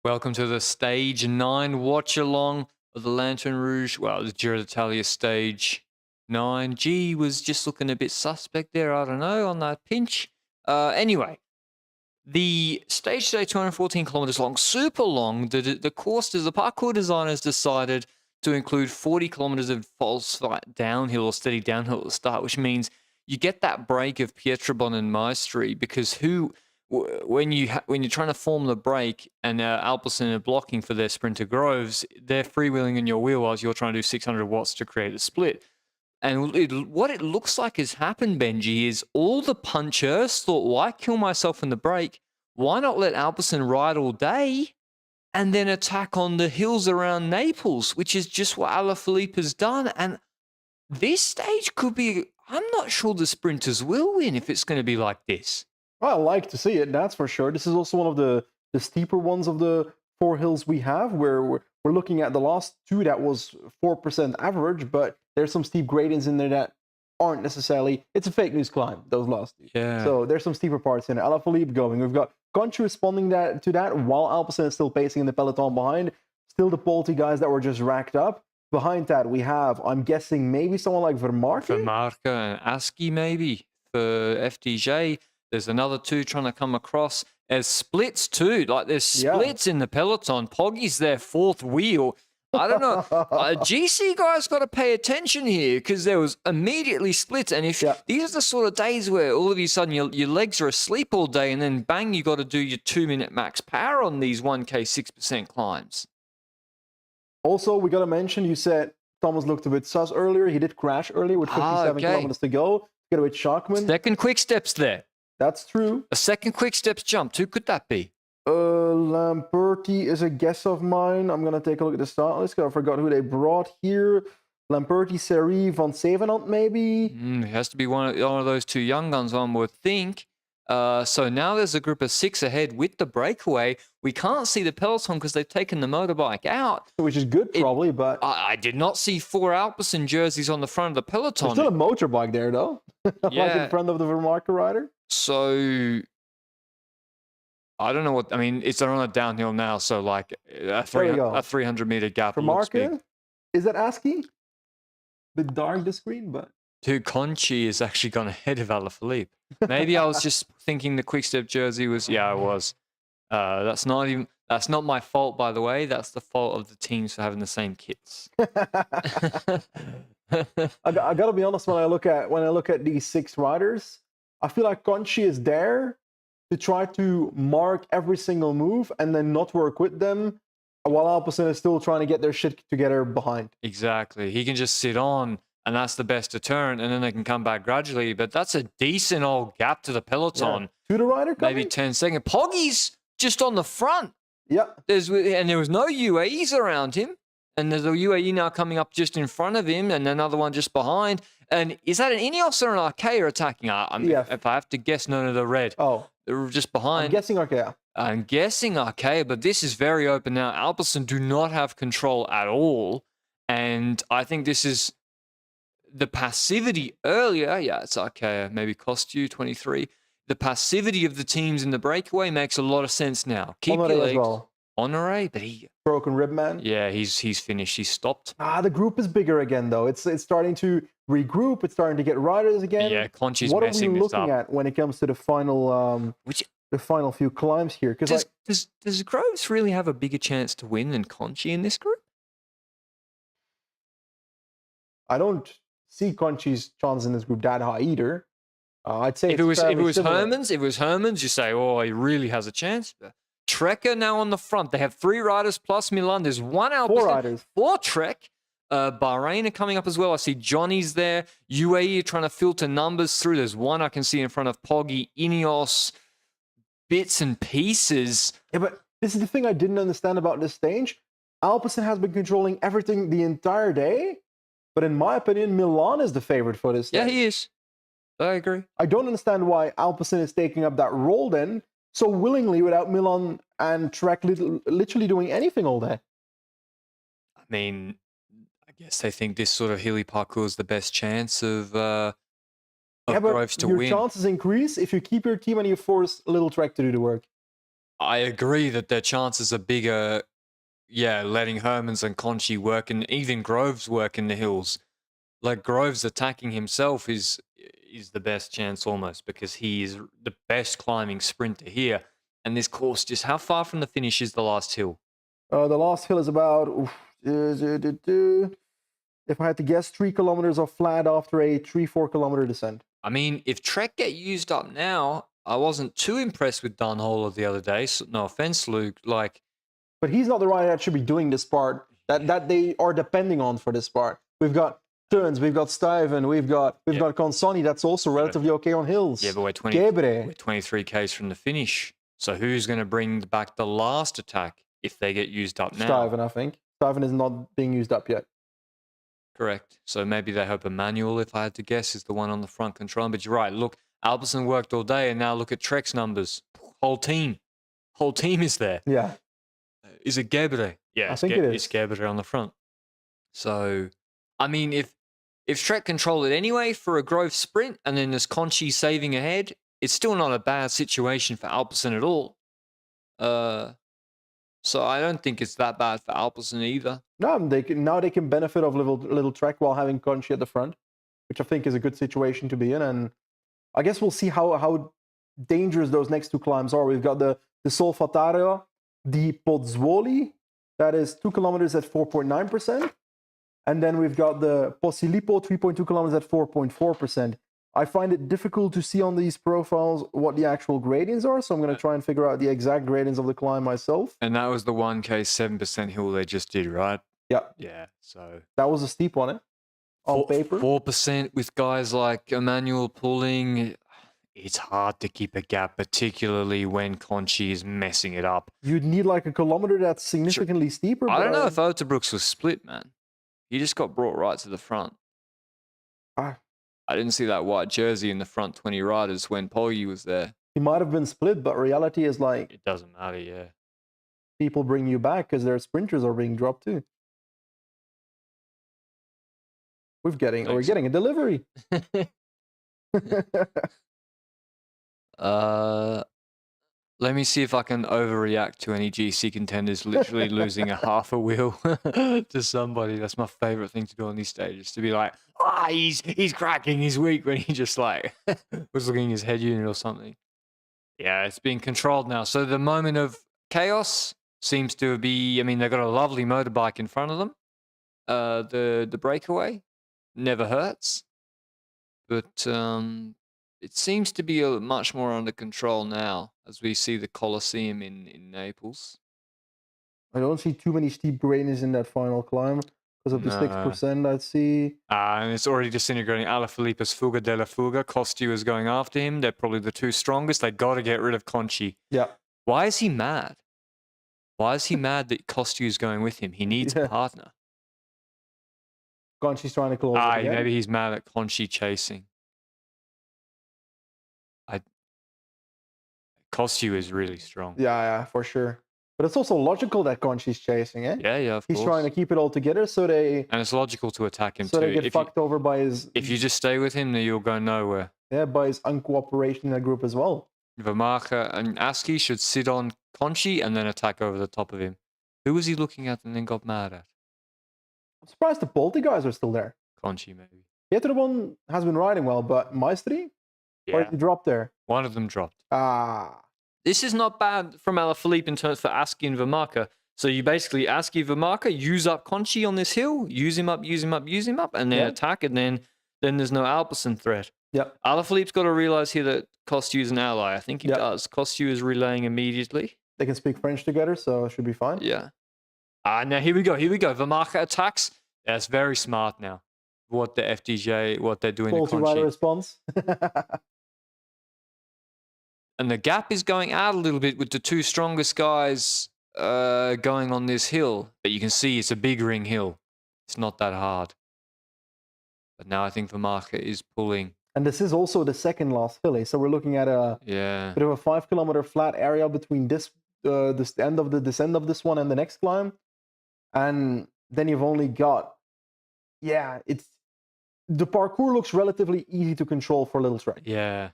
Welcome to the Stage 9 watch-along of the Lanterne Rouge. Well, the Giro d'Italia Stage 9. G was just looking a bit suspect there, I don't know, on that pinch. Anyway, the stage today, 214 kilometers long, super long. The parkour designers decided to include 40 kilometers of false downhill or steady downhill at the start, which means you get that break of Pietrabon and Maestri because when you're trying to form the break and Alpecin are blocking for their sprinter Groves, they're freewheeling in your wheel while you're trying to do 600 watts to create a split. And what it looks like has happened, Benji, is all the punchers thought, why kill myself in the break? Why not let Alpecin ride all day and then attack on the hills around Naples, which is just what Alaphilippe has done. And this stage could be, I'm not sure the sprinters will win if it's going to be like this. I like to see it, that's for sure. This is also one of the steeper ones of the four hills we have, where we're looking at the last two that was 4% average, but there's some steep gradients in there that aren't necessarily, it's a fake news climb, those last two. Yeah. So there's some steeper parts in it. Alaphilippe going. We've got Conchi responding to that while Alpecin is still pacing in the peloton behind. Still the Polti guys that were just racked up. Behind that, we have, I'm guessing, maybe someone like Vermarke? Vermarke and Aski, maybe, for FDJ. There's another two trying to come across. There's splits too. Like there's splits in the peloton. Poggy's their fourth wheel. I don't know. GC guys got to pay attention here because there was immediately splits. And if these are the sort of days where all of a sudden your legs are asleep all day and then bang, you got to do your 2-minute max power on these 1K 6% climbs. Also, we got to mention, you said Thomas looked a bit sus earlier. He did crash earlier with 57 kilometers to go. Get a bit Schachmann. Second quick steps there. That's true. A second quick steps jump. Who could that be? Lamperti is a guess of mine. I'm going to take a look at the start list because I forgot who they brought here. Lamperti, Seri, Van Zevenant, maybe? It has to be one of those two young guns, one would think. So now there's a group of 6 ahead with the breakaway. We can't see the peloton because they've taken the motorbike out. Which is good, probably, but... I did not see 4 Alpecin jerseys on the front of the peloton. There's still a motorbike there, though. Like in front of the Vermarke rider. So... I don't know what... I mean, it's on a downhill now, so like a 300-meter gap looks big. Is that Aski? Bit dark, the screen, but... Dude, Conchi is actually gone ahead of Alaphilippe. Maybe I was just thinking the Quickstep jersey was... Yeah, I was. That's not my fault, by the way. That's the fault of the teams for having the same kits. I gotta be honest, when I look at these 6 riders, I feel like Conchi is there to try to mark every single move and then not work with them, while Alpecin is still trying to get their shit together behind. Exactly. He can just sit on, and that's the best deterrent, and then they can come back gradually. But that's a decent old gap to the peloton. Yeah. To the rider coming? Maybe 10 seconds. Poggy's just on the front. Yeah. And there was no UAEs around him. And there's a UAE now coming up just in front of him and another one just behind. And is that an Ineos or an Arkea attacking? If I have to guess, none of the red. Oh. They're just behind. I'm guessing Arkea. I'm guessing Arkea, but this is very open now. Alpecin do not have control at all. And I think this is the passivity earlier. Yeah, it's Arkea. Maybe cost you 23. The passivity of the teams in the breakaway makes a lot of sense now. Keep your legs. Well. Honore, but he... Broken rib man. Yeah, he's finished. He's stopped. The group is bigger again, though. It's starting to regroup. It's starting to get riders again. Yeah, Conchi's what messing this up. What are we looking at when it comes to the final the final few climbs here? Does Groves really have a bigger chance to win than Conchi in this group? I don't see Conchi's chance in this group that high either. I'd say if it was Hermans, you say, oh, he really has a chance. But Trekker now on the front. They have 3 riders plus Milan. There's 1 Alpecin. 4 riders. 4 Trek. Bahrain are coming up as well. I see Johnny's there. UAE are trying to filter numbers through. There's 1 I can see in front of Poggy. Ineos, bits and pieces. Yeah, but this is the thing I didn't understand about this stage. Alpecin has been controlling everything the entire day. But in my opinion, Milan is the favorite for this stage. Yeah, he is. I agree. I don't understand why Alpecin is taking up that role then so willingly without Milan and Trek literally doing anything all day. I mean, I guess they think this sort of hilly parkour is the best chance of Groves to win. Your chances increase if you keep your team and you force Little Trek to do the work. I agree that their chances are bigger, yeah, letting Hermans and Conchi work, and even Groves work in the hills. Like, Groves attacking himself is the best chance almost, because he is the best climbing sprinter here. And this course, just how far from the finish is the last hill? The last hill is about, if I had to guess, 3 kilometers of flat after a 3-4 kilometer descent. I mean, if Trek get used up now, I wasn't too impressed with Dunholer the other day. So no offense, Luke. Like, But he's not the rider that should be doing this part that they are depending on for this part. We've got Turns, we've got Stuyven, we've got Consoni that's also relatively okay on hills. yeah, but we're Gebre. 23 Ks from the finish. So who's going to bring back the last attack if they get used up now? Stuyven, I think. Stuyven is not being used up yet. Correct. So maybe they hope Emmanuel, if I had to guess, is the one on the front control. But you're right. Look, Albertson worked all day, and now look at Trek's numbers. Whole team is there. Yeah. Is it Gebre? Yeah, I think it is. It's Gebre on the front. So, I mean, if Trek control it anyway for a Grove sprint, and then there's Conchi saving ahead, it's still not a bad situation for Albertson at all. So I don't think it's that bad for Albertson either. No, they can benefit of little Trek while having Conchi at the front, which I think is a good situation to be in. And I guess we'll see how dangerous those next two climbs are. We've got the Solfatario di Pozzuoli, that is 2 kilometers at 4.9%. And then we've got the Posillipo, 3.2 kilometers at 4.4%. I find it difficult to see on these profiles what the actual gradients are, so I'm going to try and figure out the exact gradients of the climb myself. And that was the 1K 7% hill they just did, right? Yeah. Yeah, so... That was a steep one, on paper. 4% with guys like Emmanuel pulling. It's hard to keep a gap, particularly when Conchi is messing it up. You'd need like a kilometer that's significantly steeper. I don't know if Oterbrooks was split, man. He just got brought right to the front. I didn't see that white jersey in the front 20 riders when Poggi was there. He might have been split, but reality is like... It doesn't matter, yeah. People bring you back because their sprinters are being dropped too. We're getting a delivery. Let me see if I can overreact to any GC contenders literally losing a half a wheel to somebody. That's my favorite thing to do on these stages, to be like, he's cracking, he's weak, when he just like was looking at his head unit or something. Yeah, it's being controlled now. So the moment of chaos seems to be, I mean, they've got a lovely motorbike in front of them. The breakaway never hurts, but it seems to be much more under control now as we see the Colosseum in Naples. I don't see too many steep gradients in that final climb because of the 6% I'd see. And it's already disintegrating. Alaphilippe's Fuga della Fuga. Costu is going after him. They're probably the two strongest. They got to get rid of Conchi. Yeah. Why is he mad? Why is he mad that Costu is going with him? He needs a partner. Conchi's trying to close it again. Maybe he's mad at Conchi chasing. Costu is really strong. Yeah, for sure. But it's also logical that Conchi's chasing, eh? Yeah, of course. He's trying to keep it all together, so they... And it's logical to attack him, too. So they get fucked over by his... If you just stay with him, then you'll go nowhere. Yeah, by his uncooperation in that group as well. Vermacher and Aski should sit on Conchi and then attack over the top of him. Who was he looking at and then got mad at? I'm surprised the Polti guys are still there. Conchi, maybe. Pietrobon has been riding well, but Maestri? Yeah. Or did he drop there? One of them dropped. This is not bad from Alaphilippe in terms for Aski and Vermacher. So you basically Aski, Vermacher, use up Conchi on this hill, use him up, and then attack, and then there's no Albertson threat. Yeah. Alaphilippe's got to realize here that Costu is an ally. I think he does. Costu is relaying immediately. They can speak French together, so it should be fine. Yeah. Now here we go. Vermacher attacks. That's very smart now. What the FDJ, what they're doing to Conchi. Rider response. And the gap is going out a little bit with the two strongest guys going on this hill. But you can see it's a big ring hill. It's not that hard. But now I think Vermacher is pulling. And this is also the second last hill, so we're looking at a bit of a 5 kilometer flat area between this end of the descent of this one and the next climb. And then you've only got, the parkour looks relatively easy to control for Little Trek. Yeah.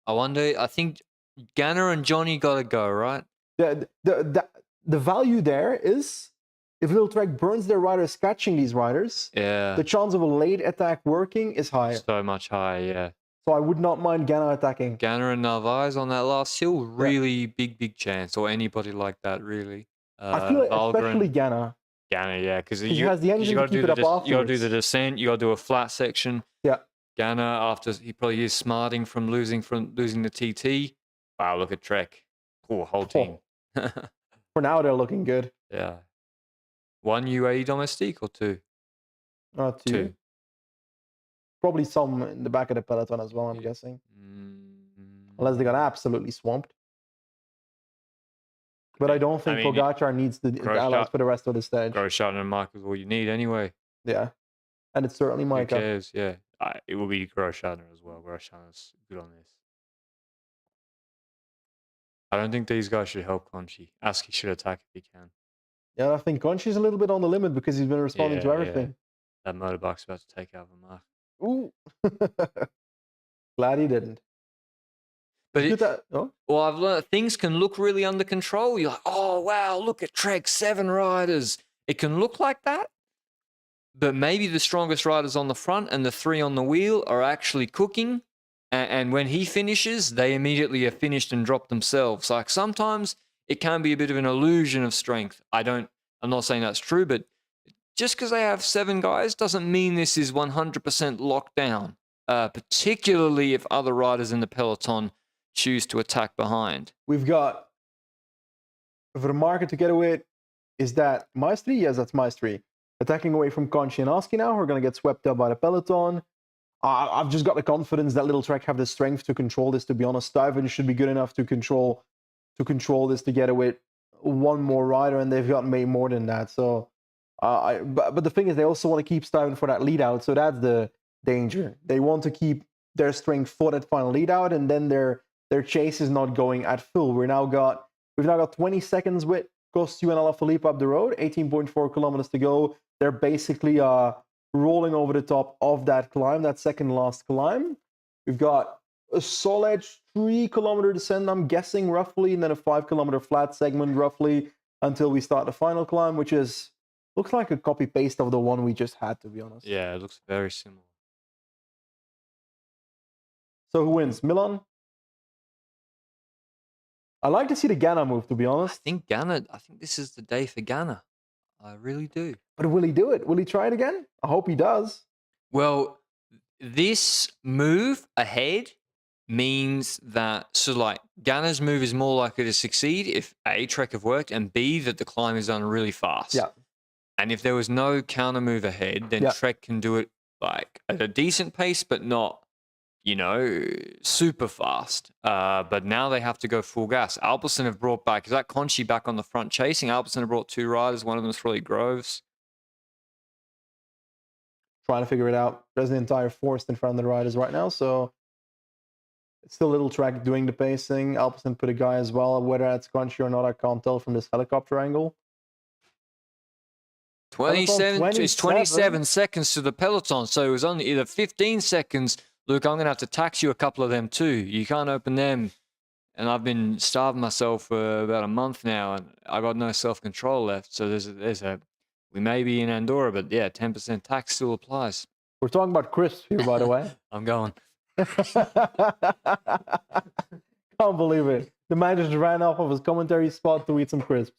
I think Ganner and Johnny got to go, right? The value there is if Little Trek burns their riders catching these riders, Yeah. the chance of a late attack working is higher. So much higher, yeah. So I would not mind Ghana attacking. Ghana and Narvaez on that last hill, really big chance. Or anybody like that, really. I feel like especially Ghana. Ghana, yeah, because he has the engine to keep it up afterwards. You got to do the descent. You got to do a flat section. Yeah. Ghana, after he probably is smarting from losing the TT. Wow, look at Trek. Poor whole team. For now, they're looking good. Yeah. 1 UAE domestique or 2? Two. Probably some in the back of the peloton as well, I'm guessing. Unless they got absolutely swamped. But I don't think Pogacar needs the allies for the rest of the stage. Grosjean and Mark is all you need anyway. Yeah. And it's certainly Micah. Who cares? Yeah. It will be Grosjean as well. Grosjean is good on this. I don't think these guys should help Conchi. Aski should attack if he can. Yeah, I think Conchi's a little bit on the limit because he's been responding to everything. Yeah. That motorbike's about to take out the mark. Ooh. Glad he didn't. But well, I've learned things can look really under control. You're like, oh, wow, look at Trek, 7 riders. It can look like that. But maybe the strongest riders on the front and the 3 on the wheel are actually cooking. And when he finishes, they immediately are finished and drop themselves. Like sometimes it can be a bit of an illusion of strength. I'm not saying that's true, but just because they have 7 guys doesn't mean this is 100% locked down, particularly if other riders in the peloton choose to attack behind. We've got Vermarken to get away. Is that Maestri? Yes, that's Maestri. Attacking away from Conchi and Aski now. We're going to get swept up by the peloton. I've just got the confidence that Little Trek have the strength to control this, to be honest. Stuyven should be good enough to control this to get away one more rider, and they've got made more than that. So, but the thing is, they also want to keep Stuyven for that lead out, so that's the danger. They want to keep their strength for that final lead out, and then their chase is not going at full. We've now got 20 seconds with Kostju and Alaphilippe up the road, 18.4 kilometers to go. They're basically rolling over the top of that climb, that second last climb. We've got a solid 3-kilometer descent, I'm guessing, roughly, and then a 5-kilometer flat segment, roughly, until we start the final climb, which looks like a copy-paste of the one we just had, to be honest. Yeah, it looks very similar. So who wins? Milan? I like to see the Ghana move, to be honest. I think this is the day for Ghana. I really do. But will he do it? Will he try it again? I hope he does. Well, this move ahead means that, so like Ghana's move is more likely to succeed if A, Trek have worked, and B, that the climb is done really fast. Yeah. And if there was no counter move ahead, then Trek can do it like at a decent pace, but not, super fast. But now they have to go full gas. Alpecin have brought back, is that Conchi back on the front chasing? Alpecin have brought 2 riders. One of them is probably Groves. Trying to figure it out. There's an entire forest in front of the riders right now, so it's still Little Trek doing the pacing. Alpecin put a guy as well. Whether that's Conchi or not, I can't tell from this helicopter angle. 27 seconds to the peloton, so it was only either 15 seconds. Luke, I'm going to have to tax you a couple of them too. You can't open them. And I've been starving myself for about a month now, and I got no self-control left. So we may be in Andorra, but yeah, 10% tax still applies. We're talking about crisps here, by the way. I'm going. Can't believe it. The man just ran off of his commentary spot to eat some crisps.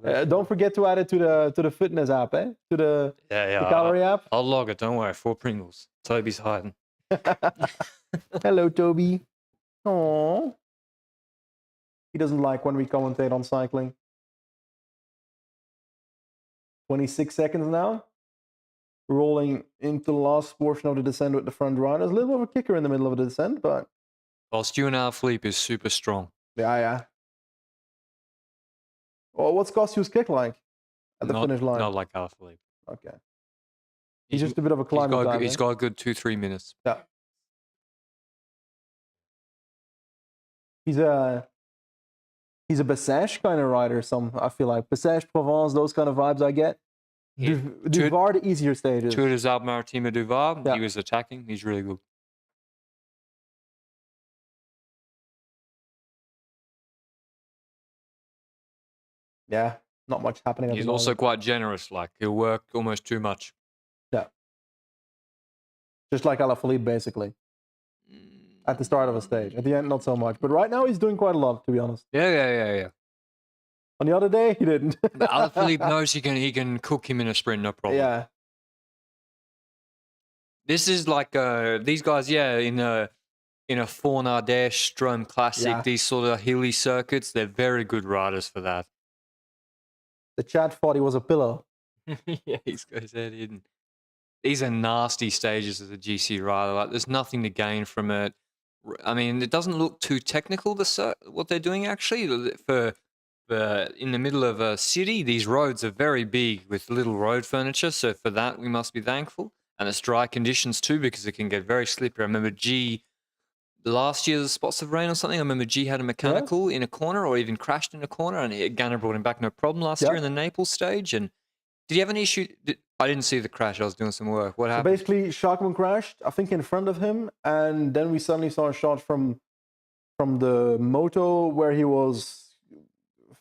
Don't forget to add it to the fitness app, eh? To the calorie app. I'll log it. Don't worry. 4 Pringles. Toby's hiding. Hello, Toby. Aww. He doesn't like when we commentate on cycling. 26 seconds now. Rolling into the last portion of the descent with the front riders. A little bit of a kicker in the middle of the descent, but... Well, Stuart Alaphilippe is super strong. Yeah. Well, what's Kostju's kick like at the finish line? Not like Alaphilippe. Okay. He's just a bit of a climber. He's got a good 2-3 minutes. Yeah. He's a Bessèges kind of rider. I feel like Bessèges, Provence, those kind of vibes I get. Yeah. Duvar, the easier stages. Tour des Alpes-Maritimes Duvar. Yeah. He was attacking. He's really good. Yeah, not much happening at He's the also moment. quite generous. Like he'll work almost too much. Yeah, just like Alaphilippe, basically. At the start of a stage. At the end, not so much. But right now, he's doing quite a lot, to be honest. Yeah. On the other day, he didn't. But Alaphilippe knows he can cook him in a sprint, no problem. Yeah. This is like these guys, in a Fornardèche Strom Classic, Yeah. these sort of hilly circuits, they're very good riders for that. The chat thought he was a pillow. Yeah, he's got his head hidden. These are nasty stages as a GC rider. Like, there's nothing to gain from it. I mean, it doesn't look too technical. What they're doing actually for in the middle of a city, these roads are very big with little road furniture. So for that, we must be thankful. And it's dry conditions too, because it can get very slippery. I remember last year's spots of rain or something. I remember G had a mechanical in a corner, or even crashed in a corner, and Ganna brought him back no problem last year in the Naples stage. And did he have an issue? I didn't see the crash. I was doing some work. What happened? Basically, Schachmann crashed, I think, in front of him, and then we suddenly saw a shot from the moto where he was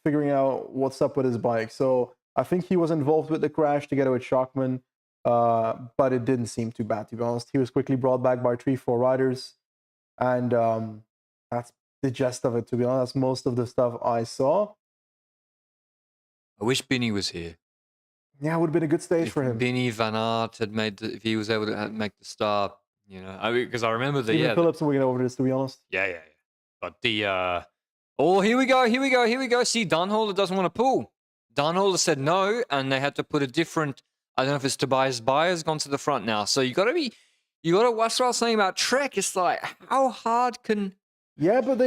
figuring out what's up with his bike. So I think he was involved with the crash together with Schachmann, but it didn't seem too bad, to be honest. He was quickly brought back by 3-4 riders, and that's the gist of it, to be honest. That's most of the stuff I saw. I wish Binny was here. Yeah, it would have been a good stage for him. Binny Van Aert had if he was able to make the start, because I remember Even Phillips will get over this, to be honest. Yeah. But here we go. See, Dunholer doesn't want to pull. Dunholer said no, and they had to put a different. I don't know if it's Tobias Bayer's gone to the front now. So you got to watch what I was saying about Trek. It's like, how hard can? Yeah, but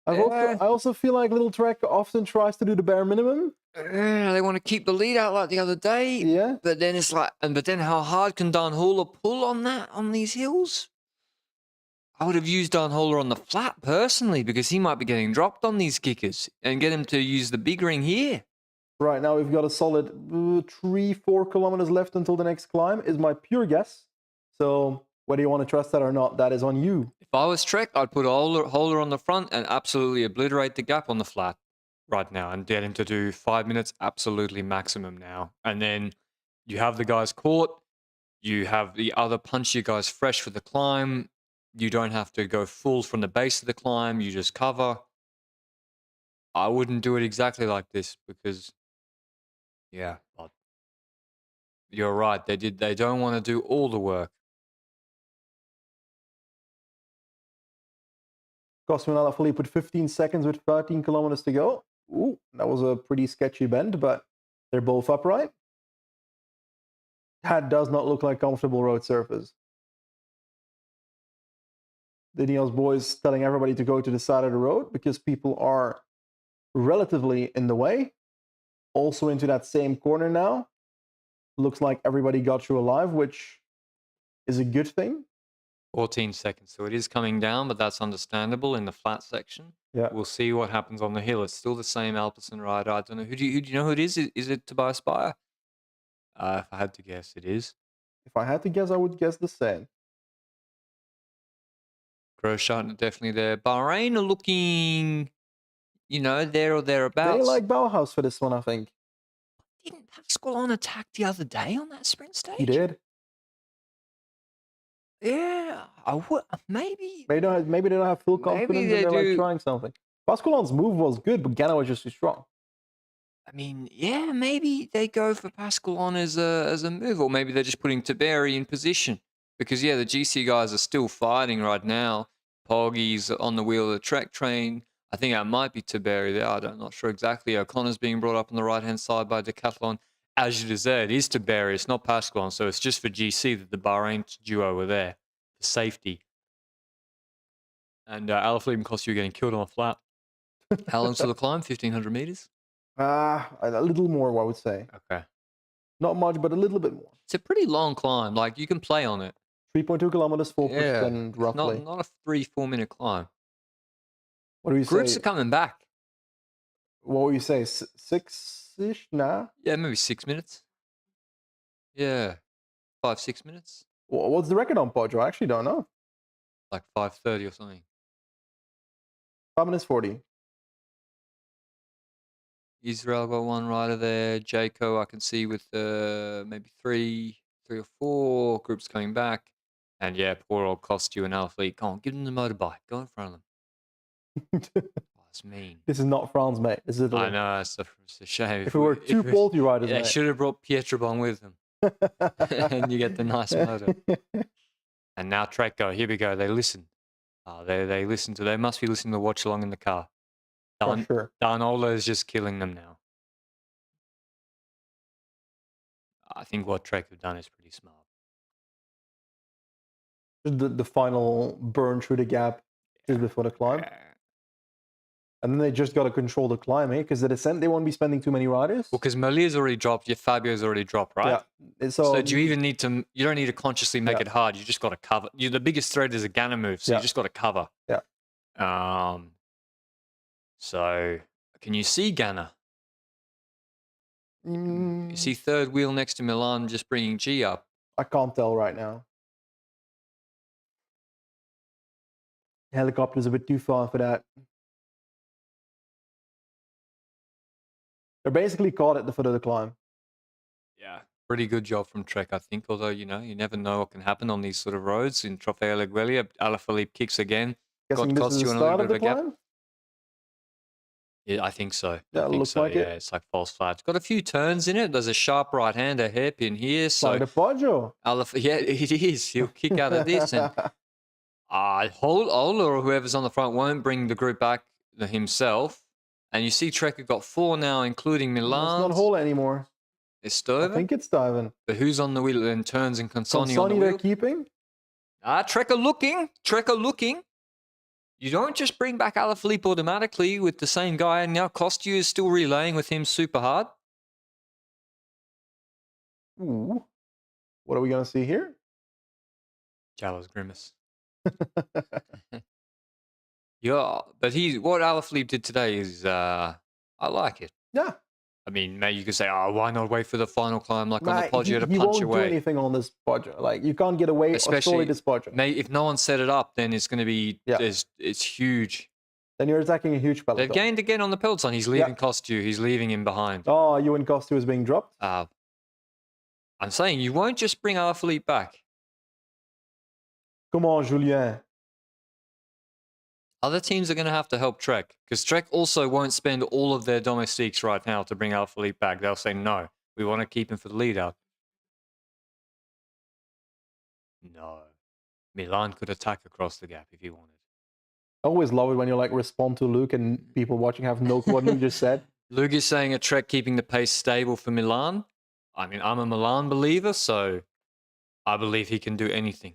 I also feel like Little Trek often tries to do the bare minimum. They want to keep the lead out like the other day. Yeah. But then it's like, but then how hard can Dunholer pull on these hills? I would have used Dunholer on the flat personally, because he might be getting dropped on these kickers, and get him to use the big ring here. Right now, we've got a solid 3-4 kilometers left until the next climb, is my pure guess. So whether you want to trust that or not, that is on you. If I was Trek, I'd put Holer on the front and absolutely obliterate the gap on the flat right now, and get him to do 5 minutes absolutely maximum now. And then you have the guys caught. You have the other punchier guys fresh for the climb. You don't have to go full from the base of the climb. You just cover. I wouldn't do it exactly like this, because, but you're right. They don't want to do all the work. Cosmin Alaphilippe with 15 seconds with 13 kilometers to go. Ooh, that was a pretty sketchy bend, but they're both upright. That does not look like comfortable road surface. The Ineos boys telling everybody to go to the side of the road because people are relatively in the way. Also into that same corner now. Looks like everybody got through alive, which is a good thing. 14 seconds. So it is coming down, but that's understandable in the flat section. Yeah. We'll see what happens on the hill. It's still the same Alpecin rider. I don't know. Who do you know who it is? Is it Tobias Bayer? If I had to guess, it is. If I had to guess, I would guess the same. Grosjean definitely there. Bahrain are looking, there or thereabouts. They like Bauhaus for this one, I think. Didn't Pasqualon attack the other day on that sprint stage? He did. Yeah, maybe. Maybe they don't have full confidence and they're like trying something. Pasqualon's move was good, but Ganna was just too strong. I mean, yeah, maybe they go for Pasqualon as a move, or maybe they're just putting Taberi in position. Because, the GC guys are still fighting right now. Poggy's on the wheel of the Trek train. I think that might be Taberi there. I'm not sure exactly. O'Connor's being brought up on the right-hand side by Decathlon. As you said, it is Taberi. It's not Pasqualon. So it's just for GC that the Bahrain duo were there for safety. And Alaphilippe cost you getting killed on a flat. How long's to the climb? 1,500 meters? A little more, I would say. Okay. Not much, but a little bit more. It's a pretty long climb. Like, you can play on it. 3.2 kilometers, 4% roughly. Not a 3-4 minute climb. What do you say? Groups are coming back. What would you say? 6-ish? Nah? Yeah, maybe 6 minutes. Yeah. 5-6 minutes. What's the record on Poggio? I actually don't know. Like 5:30 or something. 5 minutes 40. Israel got one rider there. Jaco, I can see with maybe three or four groups coming back. And yeah, poor old Costu and Alfleet. Come on, give them the motorbike. Go in front of them. Oh, that's mean. This is not France, mate. This is Italy. I know, it's a shame. If it were two Polti riders, they mate. should have brought Pietrobon with them. And you get the nice motor. And now Trek here we go. They listen. They listen to. They must be listening to Watch Along in the car. For sure. Darnola is just killing them now. I think what Trek have done is pretty smart. The final burn through the gap just before the climb. And then they just got to control the climb, eh? Because the descent, they won't be spending too many riders. Well, because Melia's already dropped, your Fabio's already dropped, right? Yeah. So do you even need to? You don't need to consciously make it hard. You just got to cover. The biggest threat is a Ganna move, so you just got to cover. Yeah. So can you see Ganna? You see third wheel next to Milan, just bringing G up. I can't tell right now. The helicopter's a bit too far for that. They're basically caught at the foot of the climb. Yeah. Pretty good job from Trek, I think. Although, you never know what can happen on these sort of roads. In Trofeo Leguelia, Alaphilippe kicks again. Guessing this is the start of the climb? Yeah, I think so. Yeah, I think looks so. like yeah, it. It's like false flat. It's got a few turns in it. There's a sharp right hand, a hairpin here. So the Poggio. Yeah, it is. He'll kick out of this. And Ola or whoever's on the front won't bring the group back himself. And you see Trekker got 4 now, including Milan. It's not Hola anymore. It's Sturven? I think it's Stuyven. But who's on the wheel and turns and Consoni on the Consoni wheel? they're keeping? Trekker looking. You don't just bring back Alaphilippe automatically with the same guy, and now Costu is still relaying with him super hard. Ooh. What are we going to see here? Jallo's grimace. Yeah, but what Alaphilippe did today is, I like it. Yeah. I mean, maybe you could say, why not wait for the final climb like on the Poggio to punch he won't away? do anything on this Poggio. Like, you can't get away especially this Poggio. If no one set it up, then it's going to be, it's huge. Then you're attacking a huge peloton. They've gained again on the peloton. He's leaving Costu. He's leaving him behind. Oh, Ewan Costu is being dropped? I'm saying you won't just bring Alaphilippe back. Come on, Julien. Other teams are going to have to help Trek, because Trek also won't spend all of their domestiques right now to bring Alaphilippe back. They'll say, no, we want to keep him for the lead out. No. Milan could attack across the gap if he wanted. I always love it when you respond to Luke and people watching have no clue what Luke just said. Luke is saying a Trek keeping the pace stable for Milan. I mean, I'm a Milan believer, so I believe he can do anything.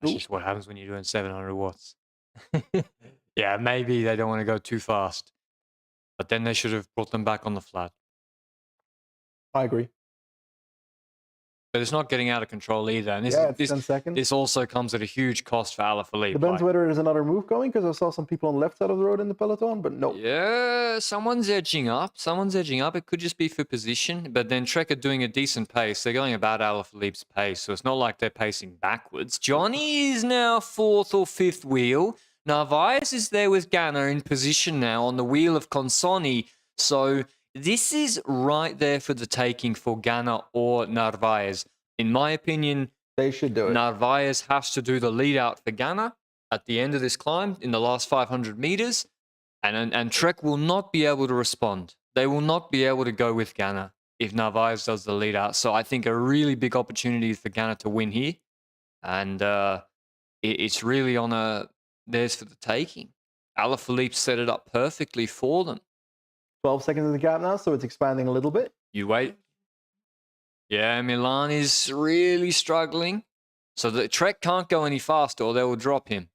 That's just what happens when you're doing 700 watts. Yeah, maybe they don't want to go too fast. But then they should have brought them back on the flat. I agree. But it's not getting out of control either. And it's 10 seconds. This also comes at a huge cost for Alaphilippe. Depends whether there's another move going, because I saw some people on the left side of the road in the peloton, but no. Yeah, someone's edging up. It could just be for position. But then Trek are doing a decent pace. They're going about Alaphilippe's pace, so it's not like they're pacing backwards. Johnny is now 4th or 5th wheel. Narvaez is there with Ganna in position now on the wheel of Consoni. So this is right there for the taking for Ganna or Narvaez. In my opinion, they should do it. Narvaez has to do the lead out for Ganna at the end of this climb in the last 500 meters. And Trek will not be able to respond. They will not be able to go with Ganna if Narvaez does the lead out. So I think a really big opportunity for Ganna to win here. And it's really on theirs for the taking. Alaphilippe set it up perfectly for them. 12 seconds in the gap now, so it's expanding a little bit. You wait. Yeah, Milan is really struggling. So the Trek can't go any faster or they will drop him.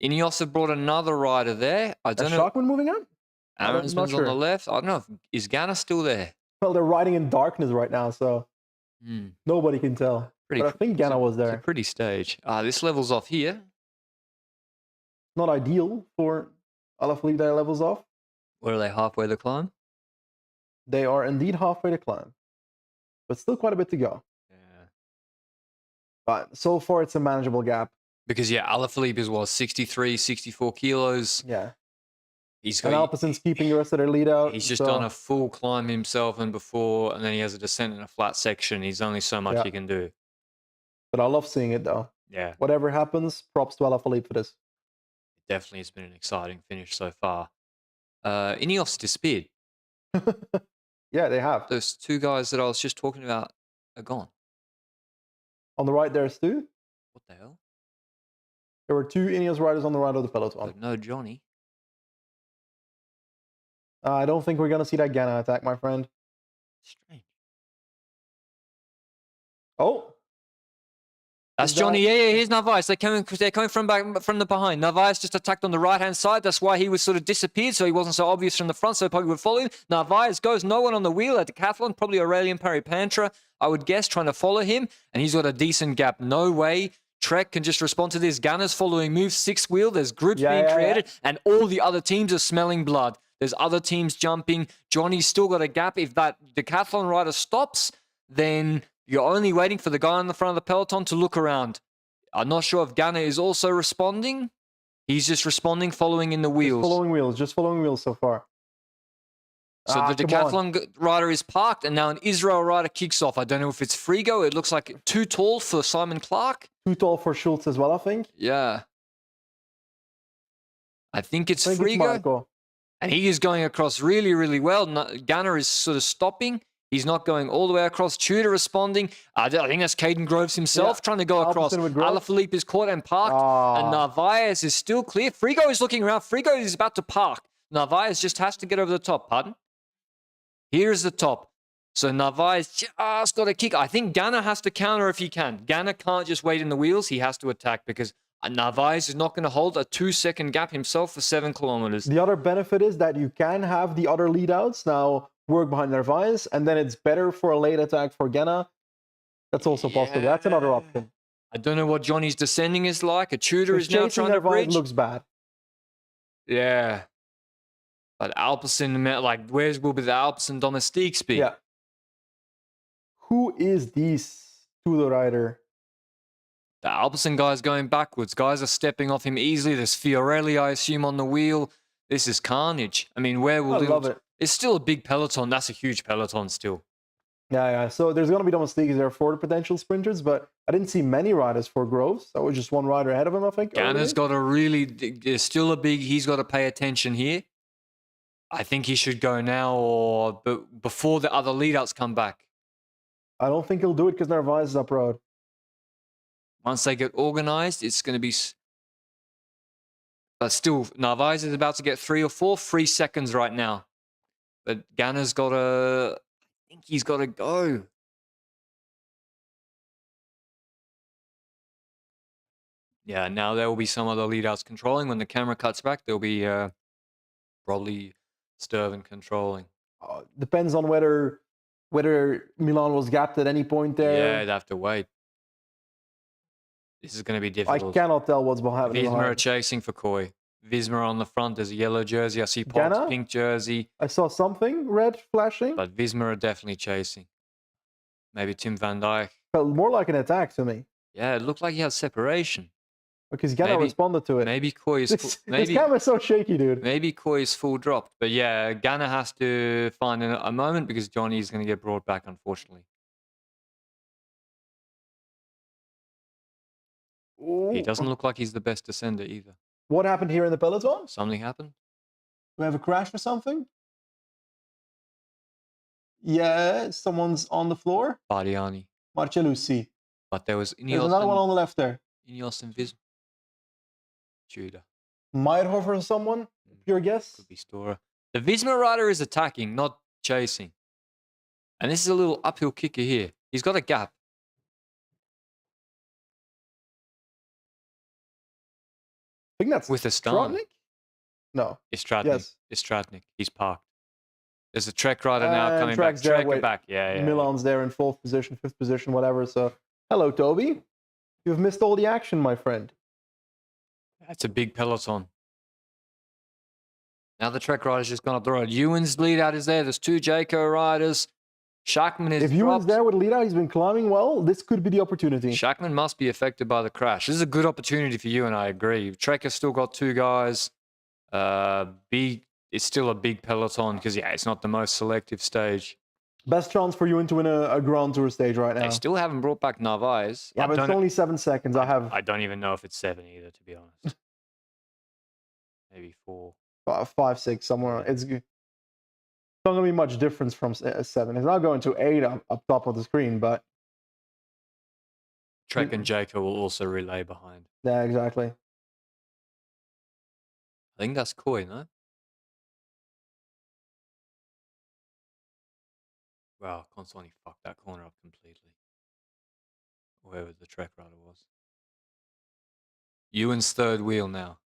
Ineos have brought another rider there. I don't know. Shockman moving up? Aaronsman's on the left. I don't know. Is Ganna still there? Well, they're riding in darkness right now, so nobody can tell. But I think Ganna was there. It's a pretty stage. This level's off here. Not ideal for Alaphilippe that levels off. Where are they, halfway the climb? They are indeed halfway to climb. But still quite a bit to go. Yeah. But so far, it's a manageable gap. Because, yeah, Alaphilippe is, what, 63, 64 kilos. Yeah. He's And got... Alpesen's keeping the rest of their lead out. He's just so, done a full climb himself and then he has a descent in a flat section. He's only so much Yeah. he can do. But I love seeing it, though. Yeah, Whatever happens, props to Alaphilippe for this. definitely has been an exciting finish so far. Ineos disappeared. Yeah, they have. Those two guys that I was just talking about are gone. On the right, there's two. What the hell? There were two Ineos riders on the right of the peloton. But no Johnny. I don't think we're going to see that Ghana attack, my friend. Strange. Oh. That's Is that- Johnny. Yeah, here's Narvaez. They're coming from the behind. Narvaez just attacked on the right-hand side. That's why he was sort of disappeared, so he wasn't so obvious from the front, so probably would follow him. Narvaez goes, no one on the wheel at Decathlon, probably Aurelian Paripantra, I would guess, trying to follow him, and he's got a decent gap. No way Trek can just respond to this. Ghana's following moves, sixth wheel. There's groups being created, and all the other teams are smelling blood. There's other teams jumping. Johnny's still got a gap. If that Decathlon rider stops, then you're only waiting for the guy on the front of the peloton to look around. I'm not sure if Ghana is also responding. He's just responding, following in the wheels. Just following wheels so far. So the Decathlon rider is parked, and now an Israel rider kicks off. I don't know if it's Frigo. It looks like too tall for Simon Clark. Too tall for Schultz as well, I think. Yeah. I think it's It's Frigo. Marco. And he is going across really, really well. Ghana is sort of stopping. He's not going all the way across. Tudor responding. I think that's Caden Groves himself trying to go across. Alaphilippe is caught and parked. And Narvaez is still clear. Frigo is looking around. Frigo is about to park. Narvaez just has to get over the top. Pardon? Here's the top. So Narvaez just got a kick. I think Ghana has to counter if he can. Ghana can't just wait in the wheels. He has to attack because Narvaez is not going to hold a 2-second gap himself for 7 kilometers. The other benefit is that you can have the other lead-outs now work behind Narvaez, and then it's better for a late attack for Ghana. That's also possible. That's another option. I don't know what Johnny's descending is like. A Tudor is now trying to bridge. Looks bad. Yeah. But Alpecin, like, where's will be the Alpecin Domestiques be? Yeah. Who is this Tudor rider? The Alpecin guy's going backwards. Guys are stepping off him easily. There's Fiorelli, I assume, on the wheel. This is carnage. I mean, where will... I love it. It's still a big peloton. That's a huge peloton still. Yeah. So there's going to be Domestiques there for the potential sprinters, but I didn't see many riders for Groves. That was just one rider ahead of him, I think. Ghana's got a really... There's still a big... He's got to pay attention here. I think he should go now or before the other lead-outs come back. I don't think he'll do it because Narvaez is up road. Once they get organized, it's going to be... But still, Narvaez is about to get 3 or 4. 3 seconds right now. But Ghana's got to... I think he's got to go. Yeah, now there will be some other lead-outs controlling. When the camera cuts back, there'll be probably Sturven controlling. Depends on whether Milan was gapped at any point there. Yeah, they'd have to wait. This is going to be difficult. I cannot tell what's happening. Visma are chasing for Koi. Visma on the front. There's a yellow jersey. I see Pop's pink jersey. I saw something red flashing. But Visma are definitely chasing. Maybe Tim van Dijk. Felt more like an attack to me. Yeah, it looked like he had separation. Because Ghana responded to it. Maybe Koi is... This camera's so shaky, dude. Maybe Koi is full dropped. But yeah, Ghana has to find a moment because Johnny is going to get brought back, unfortunately. Ooh. He doesn't look like he's the best descender either. What happened here in the peloton? Something happened? Do we have a crash or something? Yeah, someone's on the floor. Bardiani. Marcellucci. But there's Ineos. There's another one on the left there. Ineos and Visma. Tudor. Meyerhofer or someone? Pure guess? Could be Stora. The Visma rider is attacking, not chasing. And this is a little uphill kicker here. He's got a gap. I think that's with a start. No. Istratnik. Yes. Istratnik. He's parked. There's a Trek rider now coming back. Trek back. Yeah. Milan's there in 4th position, 5th position, whatever. So, hello, Toby. You've missed all the action, my friend. That's a big peloton. Now the Trek rider's just gone up the road. Ewan's lead out is there. There's 2 Jayco riders. Shackman is If Ewan's dropped. there with a lead out, he's been climbing well. This could be the opportunity. Shackman must be affected by the crash. This is a good opportunity for you, and I agree. Trekker's still got 2 guys. It's still a big peloton because, yeah, it's not the most selective stage. Best chance for Ewan to win a Grand Tour stage right now. They still haven't brought back Narvaez. Yeah, but it's only 7 seconds. I don't even know if it's 7 either, to be honest. Maybe 4. 5, 6, somewhere. Yeah. It's not going to be much difference from 7. It's not going to 8 up top of the screen, but... Trek and Jaco will also relay behind. Yeah, exactly. I think that's Koi, no? Wow, Consoni fucked that corner up completely. Whoever the Trek rider was. Ewan's third wheel now.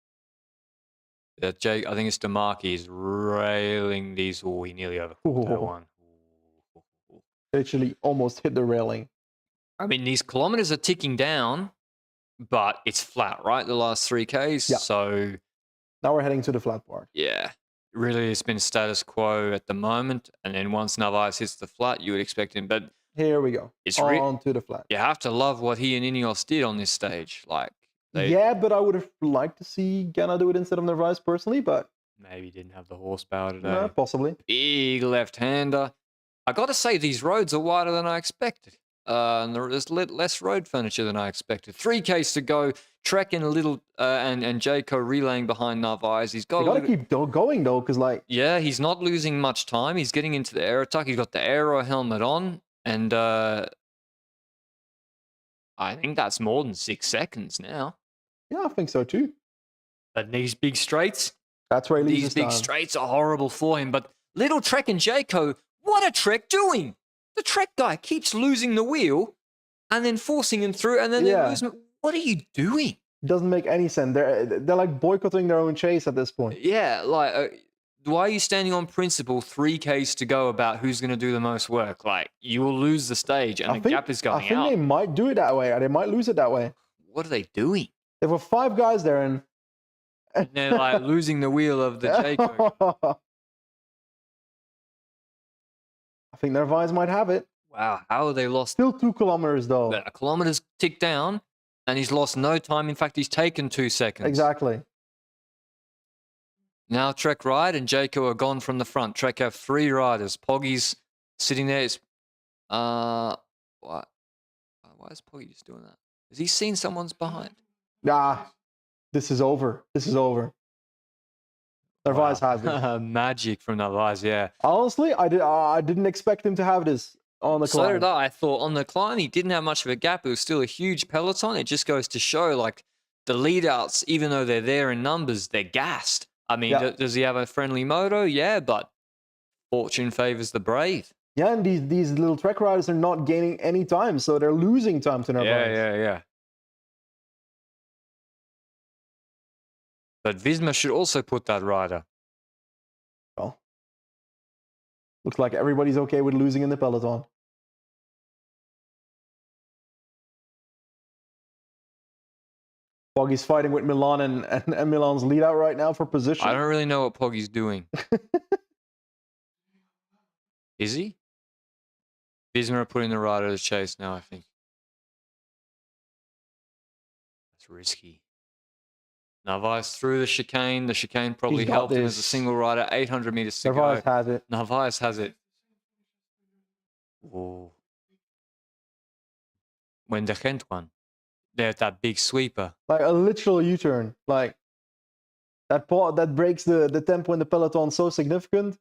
Jake, I think it's DeMarchi is railing these. Oh, he nearly overcooked that one. Literally almost hit the railing. I mean, these kilometers are ticking down, but it's flat, right? The last 3Ks. Yeah. So now we're heading to the flat part. Yeah. Really, it's been status quo at the moment. And then once Narvaez hits the flat, you would expect him. But here we go. It's on to the flat. You have to love what he and Ineos did on this stage. Yeah, but I would have liked to see Ganna do it instead of Narvaez personally, but... Maybe didn't have the horsepower today. Possibly. Big left-hander. I got to say, these roads are wider than I expected. And there's less road furniture than I expected. 3Ks to go. Trek in a little, and Jaco relaying behind Narvaez. He's got to keep going, though, because, like... Yeah, he's not losing much time. He's getting into the air attack. He's got the aero helmet on. And I think that's more than 6 seconds now. Yeah, I think so, too. But these big straights... That's where he leaves These big straights are horrible for him. But little Trek and Jaco, what are Trek doing? The Trek guy keeps losing the wheel and then forcing him through, and then they lose him. What are you doing? It doesn't make any sense. They're like boycotting their own chase at this point. Yeah, like, why are you standing on principle 3Ks to go about who's going to do the most work? Like, you will lose the stage, and the gap is going out. I think they might do it that way. They might lose it that way. What are they doing? There were 5 guys there, and they're like losing the wheel of the Jaco. I think Narvaez might have it. Wow, how are they lost? Still 2 kilometers, though. A kilometers tick down, and he's lost no time. In fact, he's taken 2 seconds. Exactly. Now Trek ride and Jaco are gone from the front. Trek have 3 riders. Poggy's sitting there. Why is Poggy just doing that? Has he seen someone's behind? Nah. This is over. This is over. Narvaez has it. Magic from Narvaez, yeah. Honestly, I didn't expect him to have this on the climb. So did I. I thought on the climb he didn't have much of a gap. It was still a huge peloton. It just goes to show, like, the lead-outs, even though they're there in numbers, they're gassed. I mean, does he have a friendly moto? Yeah, but fortune favors the brave. Yeah, and these little Trek riders are not gaining any time, so they're losing time to Narvaez. Yeah. But Visma should also put that rider. Well, looks like everybody's okay with losing in the peloton. Poggy's fighting with Milan and Milan's lead out right now for position. I don't really know what Poggy's doing. Is he? Visma are putting the rider to chase now, I think. That's risky. Narvaez through the chicane. The chicane probably helped him as a single rider. 800 meters to Narvaez go. has it. Narvaez has it. Oh. When the Gent one. There's that big sweeper. Like a literal U-turn. Like that breaks the tempo in the peloton so significant.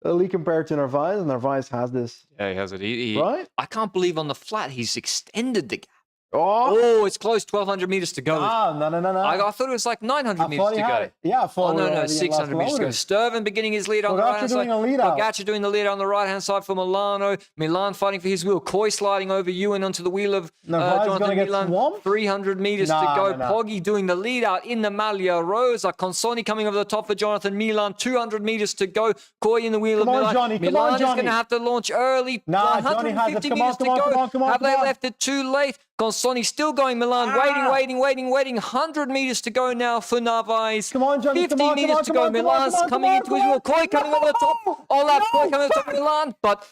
Early compared to Narvaez. Narvaez has this. Yeah, he has it. Right? I can't believe on the flat he's extended the gap. Oh, it's close. 1,200 meters to go. No. I thought it was like 900 meters to go. Yeah, no, 600 meters to go. Sturven beginning his lead on the right-hand side. Pogacar doing the lead on the right-hand side for Milano. Milan fighting for his wheel. Koi sliding over Ewan onto the wheel of Jonathan Milan. 300 meters to go. Poggy doing the lead out in the Maglia Rosa. Consoni coming over the top for Jonathan Milan. 200 meters to go. Koi in the wheel of Milan. Milan is going to have to launch early. 150 meters to go. Have they left it too late? Consoni still going, Milan, waiting. 100 meters to go now for Narvaez. Come on, Johnny. 50 meters to go. Milan's coming into his wheel. Koi coming over the top. Olaf Koi coming over the top of Milan. But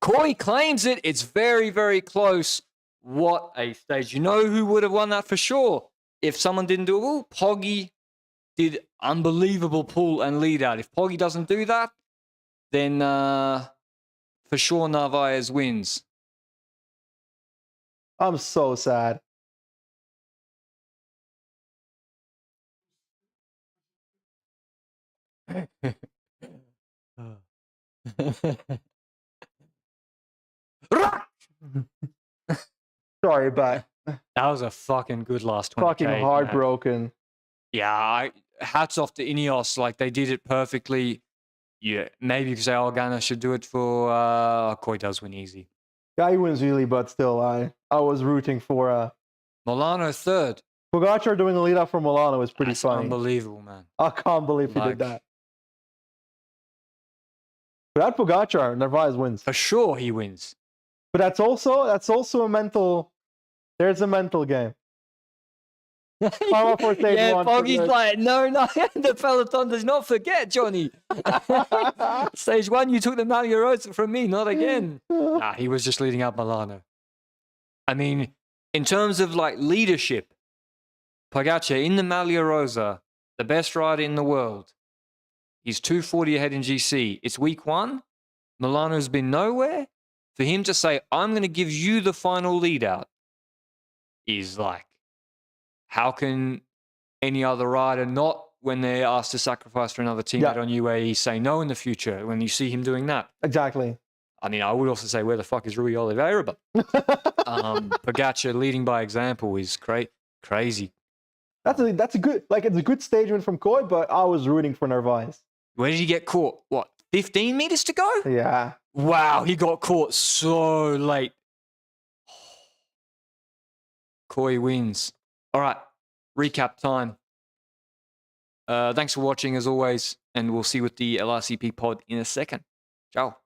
Koi claims it. It's very, very close. What a stage. You know who would have won that for sure? If someone didn't do it, well, Poggy did unbelievable pull and lead out. If Poggy doesn't do that, then for sure Narvaez wins. I'm so sad. Sorry, but That was a fucking good last 20K. fucking heartbroken. Yeah, hats off to Ineos. Like, they did it perfectly. Yeah, maybe you could say Organa should do it for... Koi does win easy. Guy wins really, but still, I was rooting for... Milano third. Pogacar doing a lead up for Milano is pretty That's funny. unbelievable, man. I can't believe he Like- did that. Without Pogacar, Narvaez wins. For sure he wins. But that's also a mental... There's a mental game. Karma for stage Yeah, one. Foggy's like, no, the peloton does not forget, Johnny. Stage 1, you took the Malia Rosa from me, not again. Nah, he was just leading out Milano. I mean, in terms of like leadership, Pogacar in the Malia Rosa, the best rider in the world. He's 240 ahead in GC. It's week 1. Milano's been nowhere. For him to say, I'm going to give you the final lead out, is like, how can any other rider not, when they're asked to sacrifice for another teammate on UAE, say no in the future when you see him doing that? Exactly. I mean, I would also say, where the fuck is Rui Oliveira? But Pogacar leading by example is crazy. That's a good, like, it's a good stage win from Koi, but I was rooting for Narvaez. Where did he get caught? What, 15 meters to go? Yeah. Wow, he got caught so late. Koi wins. All right, recap time. Thanks for watching as always, and we'll see you with the LRCP pod in a second. Ciao.